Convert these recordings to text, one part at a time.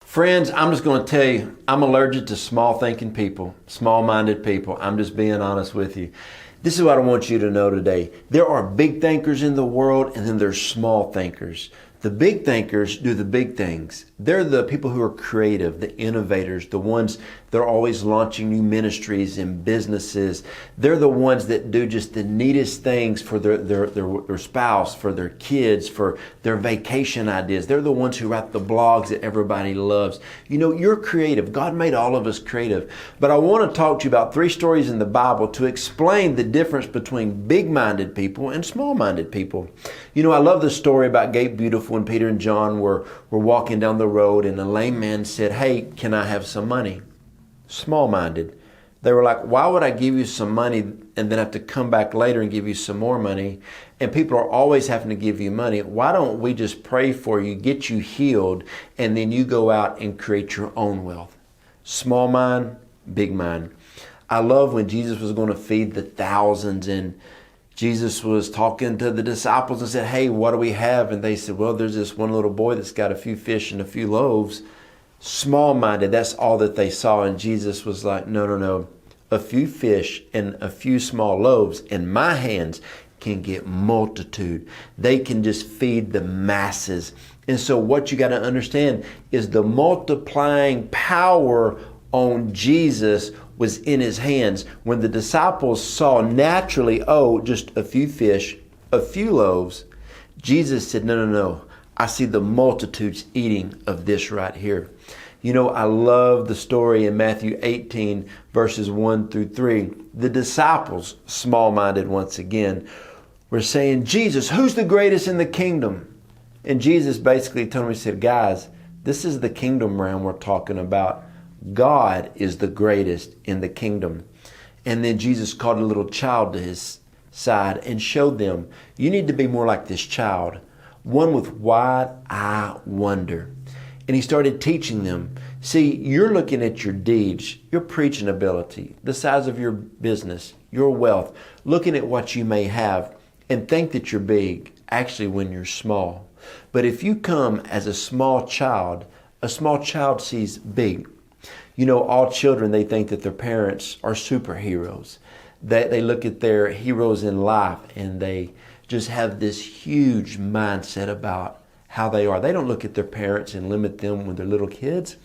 Friends, I'm just going to tell you, I'm allergic to small thinking people, small-minded people. I'm just being honest with you. This is what I want you to know today. There are big thinkers in the world, and then there's small thinkers. The big thinkers do the big things. They're the people who are creative, the innovators, the ones that are always launching new ministries and businesses. They're the ones that do just the neatest things for their spouse, for their kids, for their vacation ideas. They're the ones who write the blogs that everybody loves. You know, you're creative. God made all of us creative. But I want to talk to you about 3 stories in the Bible to explain the difference between big-minded people and small-minded people. You know, I love the story about Gate Beautiful when Peter and John were walking down the road and a lame man said, "Hey, can I have some money?" Small-minded. They were like, "Why would I give you some money and then have to come back later and give you some more money? And people are always having to give you money. Why don't we just pray for you, get you healed, and then you go out and create your own wealth?" Small mind, big mind. I love when Jesus was going to feed the thousands and Jesus was talking to the disciples and said, "Hey, what do we have?" And they said, "Well, there's this one little boy that's got a few fish and a few loaves." Small-minded, that's all that they saw. And Jesus was like, no. A few fish and a few small loaves in my hands can get multitude. They can just feed the masses. And so what you got to understand is the multiplying power on Jesus was in his hands. When the disciples saw naturally, just a few fish, a few loaves, Jesus said, no. I see the multitudes eating of this right here. You know, I love the story in Matthew 18, verses 1 through 3. The disciples, small-minded once again, were saying, "Jesus, who's the greatest in the kingdom?" And Jesus basically told them, he said, "Guys, this is the kingdom realm we're talking about. God is the greatest in the kingdom." And then Jesus called a little child to his side and showed them, you need to be more like this child, one with wide-eye wonder. And he started teaching them. See, you're looking at your deeds, your preaching ability, the size of your business, your wealth, looking at what you may have and think that you're big, actually when you're small. But if you come as a small child sees big. You know, all children, they think that their parents are superheroes. They look at their heroes in life and they just have this huge mindset about how they are. They don't look at their parents and limit them when they're little kids.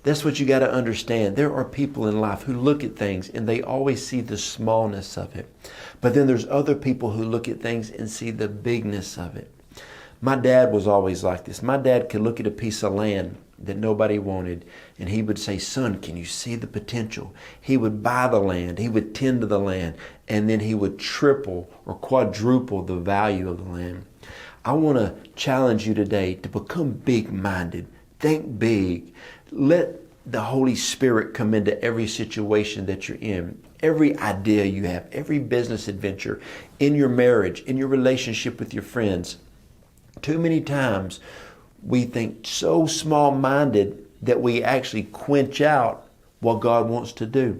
That's what you got to understand. There are people in life who look at things and they always see the smallness of it. But then there's other people who look at things and see the bigness of it. My dad was always like this. My dad could look at a piece of land that nobody wanted and he would say, "Son, can you see the potential?" He would buy the land, he would tend to the land, and then he would triple or quadruple the value of the land. I want to challenge you today to become big-minded. Think big. Let the Holy Spirit come into every situation that you're in, every idea you have, every business adventure, in your marriage, in your relationship with your friends. Too many times we think so small-minded that we actually quench out what God wants to do.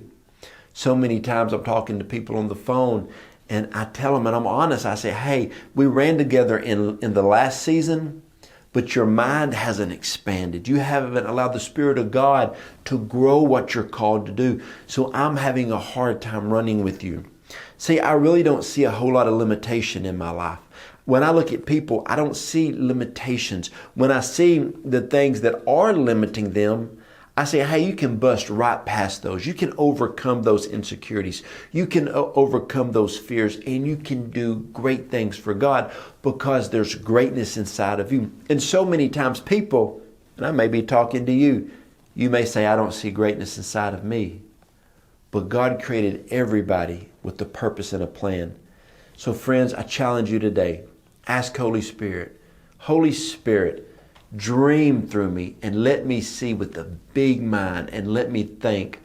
So many times I'm talking to people on the phone and I tell them, and I'm honest, I say, "Hey, we ran together in the last season, but your mind hasn't expanded. You haven't allowed the Spirit of God to grow what you're called to do. So I'm having a hard time running with you." See, I really don't see a whole lot of limitation in my life. When I look at people, I don't see limitations. When I see the things that are limiting them, I say, hey, you can bust right past those. You can overcome those insecurities. You can overcome those fears, and you can do great things for God because there's greatness inside of you. And so many times people, and I may be talking to you, you may say, "I don't see greatness inside of me." But God created everybody with a purpose and a plan. So friends, I challenge you today. Ask Holy Spirit, "Holy Spirit, dream through me and let me see with a big mind and let me think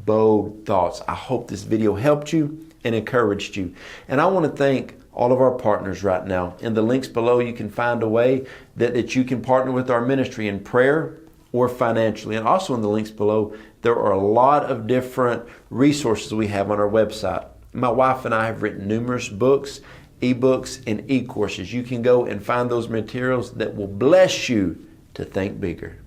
bold thoughts." I hope this video helped you and encouraged you. And I want to thank all of our partners right now. In the links below, you can find a way that you can partner with our ministry in prayer or financially. And also in the links below, there are a lot of different resources we have on our website. My wife and I have written numerous books, ebooks, and e-courses. You can go and find those materials that will bless you to think bigger.